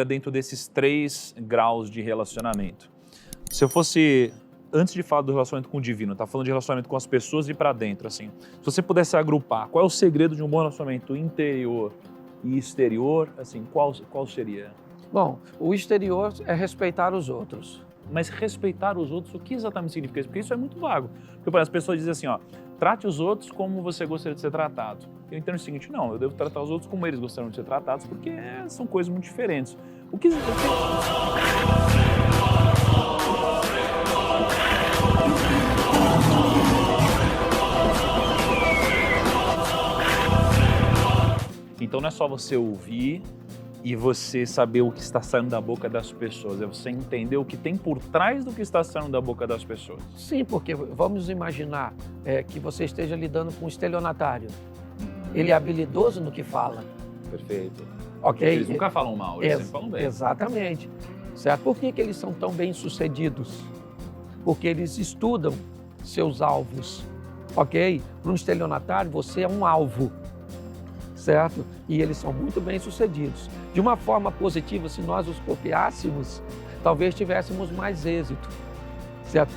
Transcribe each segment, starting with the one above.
dentro desses 3 graus de relacionamento. Se eu fosse, antes de falar do relacionamento com o divino, tá falando de relacionamento com as pessoas e para dentro, assim. Se você pudesse agrupar, qual é o segredo de um bom relacionamento interior e exterior, assim, qual seria? Bom, o exterior é respeitar os outros. Mas respeitar os outros, o que exatamente significa isso? Porque isso é muito vago. Porque, por exemplo, as pessoas dizem assim, ó, trate os outros como você gostaria de ser tratado. Eu entendo o seguinte, não, eu devo tratar os outros como eles gostariam de ser tratados, porque são coisas muito diferentes. Então não é só você ouvir e você saber o que está saindo da boca das pessoas, é você entender o que tem por trás do que está saindo da boca das pessoas. Sim, porque vamos imaginar que você esteja lidando com um estelionatário. Ele é habilidoso no que fala. Perfeito. Ok? Eles nunca falam mal, eles sempre falam bem. Exatamente. Certo? Por que eles são tão bem-sucedidos? Porque eles estudam seus alvos. Ok? Para um estelionatário, você é um alvo. Certo? E eles são muito bem-sucedidos. De uma forma positiva, se nós os copiássemos, talvez tivéssemos mais êxito. Certo?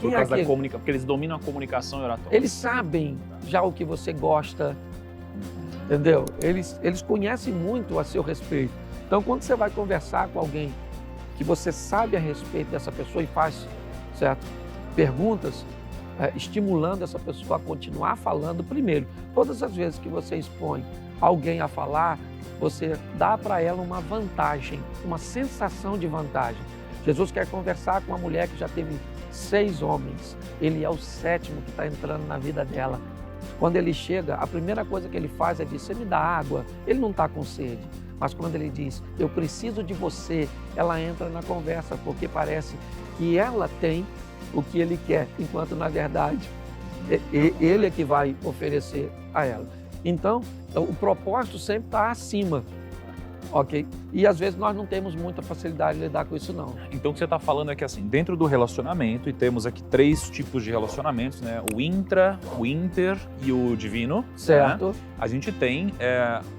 Por causa da comunicação, porque eles dominam a comunicação e oratória. Eles sabem já o que você gosta, entendeu? Eles conhecem muito a seu respeito. Então, quando você vai conversar com alguém que você sabe a respeito dessa pessoa e faz, certo, perguntas, estimulando essa pessoa a continuar falando, primeiro, todas as vezes que você expõe alguém a falar, você dá para ela uma vantagem, uma sensação de vantagem. Jesus quer conversar com uma mulher que já teve 6 homens, ele é o 7º que está entrando na vida dela. Quando ele chega, a primeira coisa que ele faz é dizer, você me dá água, ele não está com sede. Mas quando ele diz, eu preciso de você, ela entra na conversa, porque parece que ela tem o que ele quer, enquanto na verdade ele é que vai oferecer a ela. Então, o propósito sempre está acima, ok? E às vezes nós não temos muita facilidade de lidar com isso não. Então o que você está falando é que assim, dentro do relacionamento, e temos aqui 3 tipos de relacionamentos, né? O intra, o inter e o divino. Certo. Né? A gente tem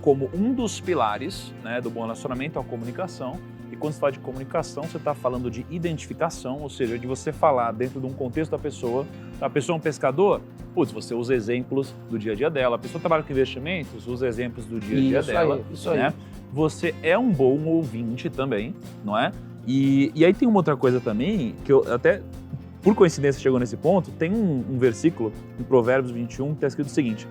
como um dos pilares, né, do bom relacionamento a comunicação. E quando você fala de comunicação, você está falando de identificação, ou seja, de você falar dentro de um contexto da pessoa. A pessoa é um pescador? Putz, você usa exemplos do dia a dia dela. A pessoa trabalha com investimentos? Usa exemplos do dia a dia dela. Isso aí. Né? Você é um bom ouvinte também, não é? E aí tem uma outra coisa também, que eu até, por coincidência, chegou nesse ponto, tem um versículo em Provérbios 21 que está escrito o seguinte,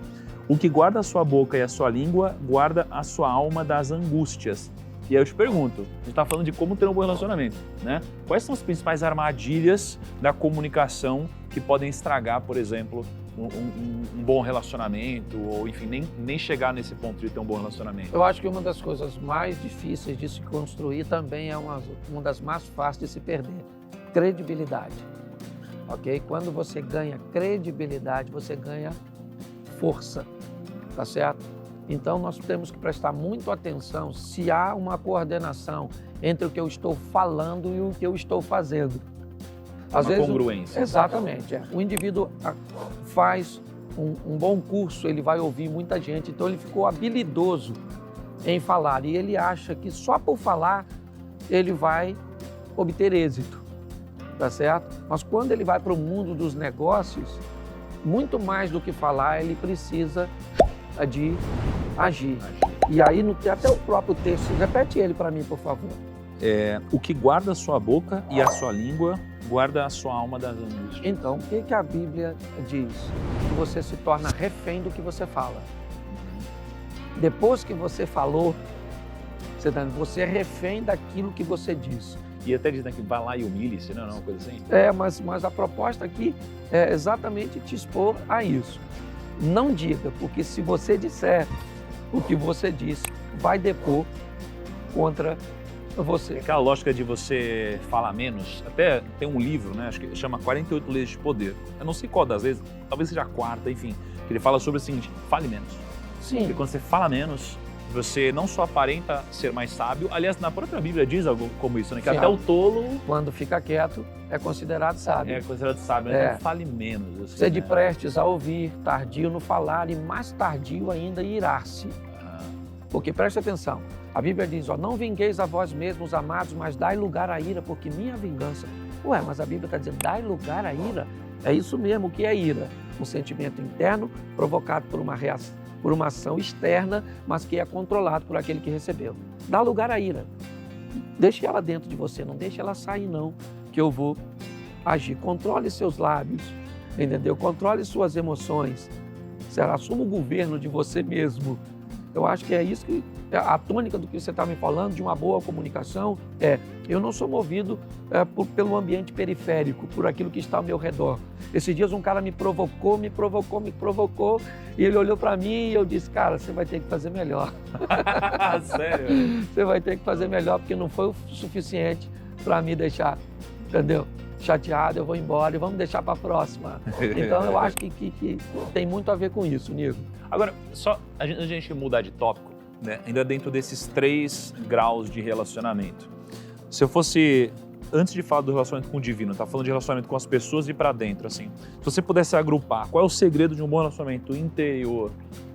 o que guarda a sua boca e a sua língua, guarda a sua alma das angústias. E aí eu te pergunto, a gente está falando de como ter um bom relacionamento, né? Quais são as principais armadilhas da comunicação que podem estragar, por exemplo, um bom relacionamento, ou enfim, nem chegar nesse ponto de ter um bom relacionamento? Eu acho que uma das coisas mais difíceis de se construir também é uma das mais fáceis de se perder. Credibilidade, ok? Quando você ganha credibilidade, você ganha força, tá certo? Então nós temos que prestar muito atenção se há uma coordenação entre o que eu estou falando e o que eu estou fazendo. Às vezes, congruência. Exatamente. O indivíduo faz um bom curso, ele vai ouvir muita gente, então ele ficou habilidoso em falar e ele acha que só por falar ele vai obter êxito, tá certo? Mas quando ele vai para o mundo dos negócios, muito mais do que falar, ele precisa de agir. E aí, até o próprio texto, repete ele para mim, por favor. O que guarda a sua boca e a sua língua, guarda a sua alma das angústias. Então, o que a Bíblia diz? Que você se torna refém do que você fala. Depois que você falou, você é refém daquilo que você diz. E até diz, né, que vai lá e humilhe-se, não é uma coisa assim? Mas a proposta aqui é exatamente te expor a isso. Não diga, porque se você disser o que você disse, vai depor contra você. Aquela lógica de você falar menos, até tem um livro, né, acho que chama 48 Leis de Poder. Eu não sei qual das vezes, talvez seja a 4ª, enfim, que ele fala sobre o seguinte, fale menos. Sim. Porque quando você fala menos, você não só aparenta ser mais sábio, aliás, na própria Bíblia diz algo como isso, né? Que até o tolo... Quando fica quieto, é considerado sábio. É considerado sábio, né? Então fale menos. Assim, Sede prestes a ouvir, tardio no falar e mais tardio ainda irar-se. Porque preste atenção, a Bíblia diz, ó, não vingueis a vós mesmos, amados, mas dai lugar à ira, porque minha vingança... Ué, mas a Bíblia está dizendo, dai lugar à ira. É isso mesmo, o que é ira? Um sentimento interno provocado por uma reação, por uma ação externa, mas que é controlado por aquele que recebeu. Dá lugar à ira. Deixe ela dentro de você, não deixe ela sair não, que eu vou agir. Controle seus lábios, entendeu? Controle suas emoções. Assuma o governo de você mesmo. Eu acho que é isso que a tônica do que você está me falando, de uma boa comunicação, eu não sou movido pelo ambiente periférico, por aquilo que está ao meu redor. Esses dias um cara me provocou, e ele olhou para mim e eu disse, cara, você vai ter que fazer melhor. Sério? Você vai ter que fazer melhor, porque não foi o suficiente para me deixar, entendeu? Chateado, eu vou embora e vamos deixar para a próxima. Então eu acho que tem muito a ver com isso, Nico. Agora, só a gente mudar de tópico, né? Ainda dentro desses 3 graus de relacionamento. Se eu fosse, antes de falar do relacionamento com o divino, tá falando de relacionamento com as pessoas e para dentro, assim. Se você pudesse agrupar, qual é o segredo de um bom relacionamento interior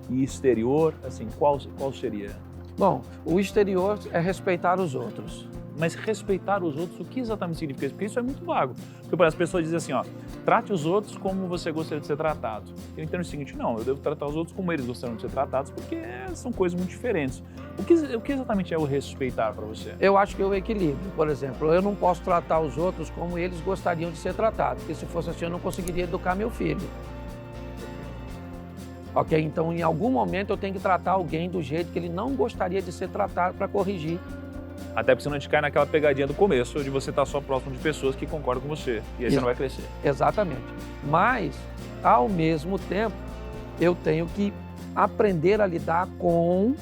e exterior, assim, qual seria? Bom, o exterior é respeitar os outros. Mas respeitar os outros, o que exatamente significa isso? Porque isso é muito vago. Porque as pessoas dizem assim, ó, trate os outros como você gostaria de ser tratado. Eu entendo o seguinte, não, eu devo tratar os outros como eles gostariam de ser tratados, porque são coisas muito diferentes. O que exatamente é o respeitar para você? Eu acho que é o equilíbrio. Por exemplo, eu não posso tratar os outros como eles gostariam de ser tratados, porque se fosse assim eu não conseguiria educar meu filho. Ok? Então, em algum momento eu tenho que tratar alguém do jeito que ele não gostaria de ser tratado para corrigir. Até porque senão a gente cai naquela pegadinha do começo, de você estar só próximo de pessoas que concordam com você. E aí você não vai crescer. Exatamente. Mas, ao mesmo tempo, eu tenho que aprender a lidar com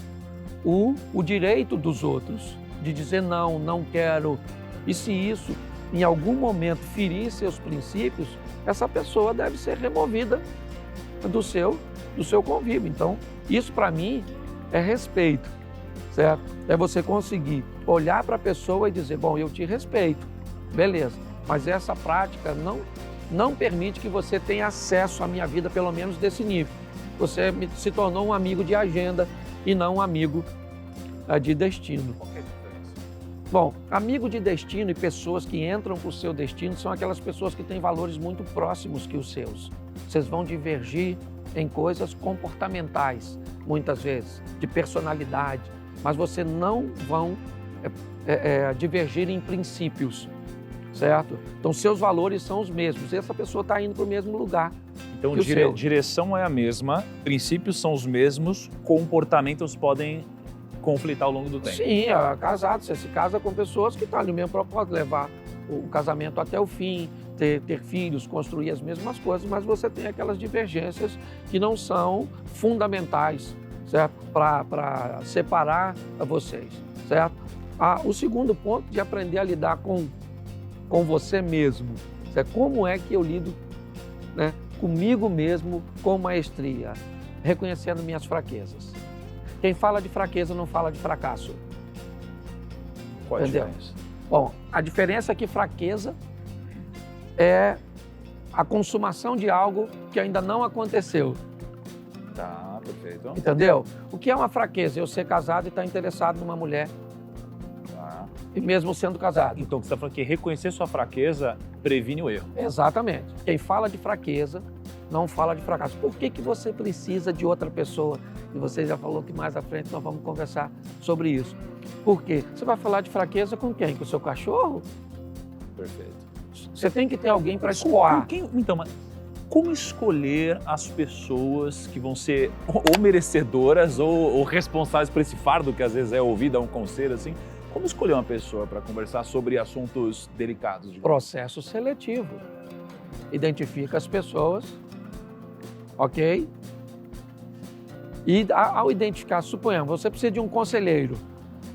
o direito dos outros. De dizer não, não quero. E se isso, em algum momento, ferir seus princípios, essa pessoa deve ser removida do seu convívio. Então, isso para mim é respeito. Certo? É você conseguir olhar para a pessoa e dizer, bom, eu te respeito, beleza, mas essa prática não permite que você tenha acesso à minha vida, pelo menos desse nível. Você se tornou um amigo de agenda e não um amigo de destino. Qual que é a diferença? Bom, amigo de destino e pessoas que entram para o seu destino são aquelas pessoas que têm valores muito próximos que os seus. Vocês vão divergir em coisas comportamentais, muitas vezes, de personalidade, mas você não vão divergir em princípios, certo? Então, seus valores são os mesmos. E essa pessoa está indo para o mesmo lugar. Então, direção é a mesma, princípios são os mesmos, comportamentos podem conflitar ao longo do tempo. Sim, casado, você se casa com pessoas que estão ali no mesmo propósito, levar o casamento até o fim, ter filhos, construir as mesmas coisas, mas você tem aquelas divergências que não são fundamentais, certo? Para separar vocês, certo? O segundo ponto de aprender a lidar com você mesmo, certo? Como é que eu lido, né, comigo mesmo com maestria, reconhecendo minhas fraquezas. Quem fala de fraqueza não fala de fracasso. Qual é a diferença? Bom, a diferença é que fraqueza é a consumação de algo que ainda não aconteceu. Tá, perfeito. Entendeu? O que é uma fraqueza? Eu ser casado e estar interessado numa mulher. Tá. E mesmo sendo casado. Então, você está falando que reconhecer sua fraqueza previne o erro. Exatamente. Quem fala de fraqueza não fala de fracasso. Por que você precisa de outra pessoa? E você já falou que mais à frente nós vamos conversar sobre isso. Por quê? Você vai falar de fraqueza com quem? Com o seu cachorro? Perfeito. Você tem que ter alguém para escoar. Então, mas como escolher as pessoas que vão ser ou merecedoras ou responsáveis por esse fardo que às vezes é ouvido a um conselho assim? Como escolher uma pessoa para conversar sobre assuntos delicados? Processo seletivo. Identifica as pessoas, ok? E ao identificar, suponhamos, você precisa de um conselheiro,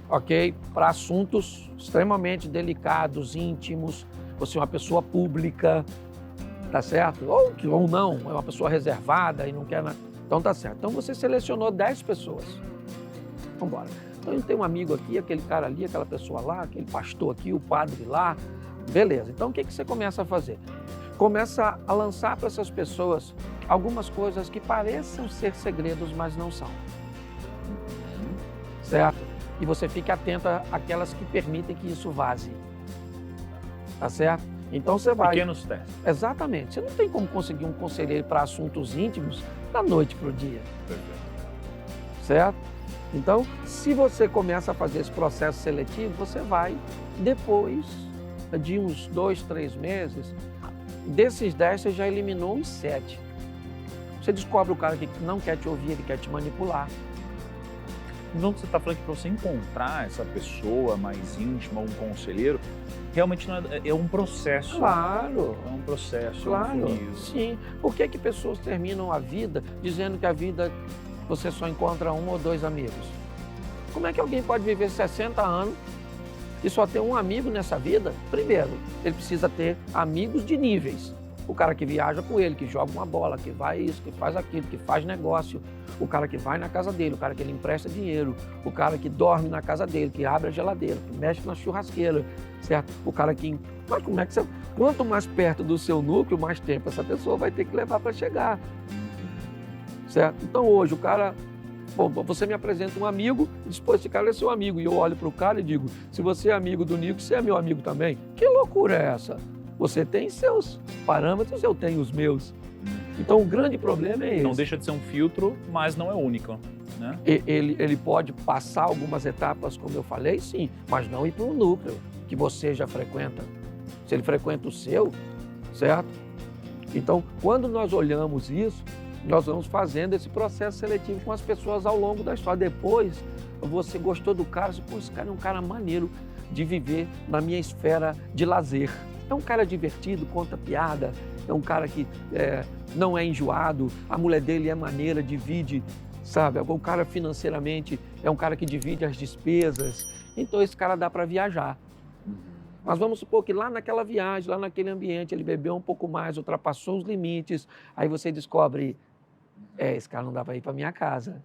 ok? Para assuntos extremamente delicados, íntimos, você é uma pessoa pública, tá certo? Ou não, é uma pessoa reservada e não quer nada. Então tá certo. Então você selecionou 10 pessoas. Vamos embora. Então eu tenho um amigo aqui, aquele cara ali, aquela pessoa lá, aquele pastor aqui, o padre lá. Beleza. Então o que você começa a fazer? Começa a lançar para essas pessoas algumas coisas que pareçam ser segredos, mas não são. certo? E você fique atento àquelas que permitem que isso vaze, tá certo? Então você vai... Pequenos testes. Exatamente. Você não tem como conseguir um conselheiro para assuntos íntimos da noite para o dia, Perfeito. certo? Então, se você começa a fazer esse processo seletivo, você vai, depois de uns 2, 3 meses, desses 10 você já eliminou uns 7. Você descobre o cara que não quer te ouvir, ele quer te manipular. Então você está falando que para você encontrar essa pessoa mais íntima, um conselheiro, realmente não é um processo. Claro. É um processo, Claro, é um funil. sim. Por que pessoas terminam a vida dizendo que a vida você só encontra 1 ou 2 amigos? Como é que alguém pode viver 60 anos e só ter um amigo nessa vida? Primeiro, ele precisa ter amigos de níveis. O cara que viaja com ele, que joga uma bola, que vai isso, que faz aquilo, que faz negócio. O cara que vai na casa dele, o cara que ele empresta dinheiro, o cara que dorme na casa dele, que abre a geladeira, que mexe na churrasqueira, certo? O cara que... Mas como é que você... Quanto mais perto do seu núcleo, mais tempo essa pessoa vai ter que levar para chegar, certo? Então hoje o cara... Bom, você me apresenta um amigo, depois esse cara é seu amigo. E eu olho para o cara e digo, se você é amigo do Nico, você é meu amigo também. Que loucura é essa? Você tem seus parâmetros, eu tenho os meus. Então o grande problema é esse. Não deixa de ser um filtro, mas não é único, né? Ele pode passar algumas etapas, como eu falei, sim, mas não ir para um núcleo que você já frequenta. Se ele frequenta o seu, certo? Então, quando nós olhamos isso, nós vamos fazendo esse processo seletivo com as pessoas ao longo da história. Depois, você gostou do cara, você, pô, esse cara é um cara maneiro de viver na minha esfera de lazer. É um cara divertido, conta piada, é um cara que não é enjoado, a mulher dele é maneira, divide, sabe? O cara financeiramente é um cara que divide as despesas, então esse cara dá para viajar. Mas vamos supor que lá naquela viagem, lá naquele ambiente, ele bebeu um pouco mais, ultrapassou os limites, aí você descobre, esse cara não dá para ir para minha casa.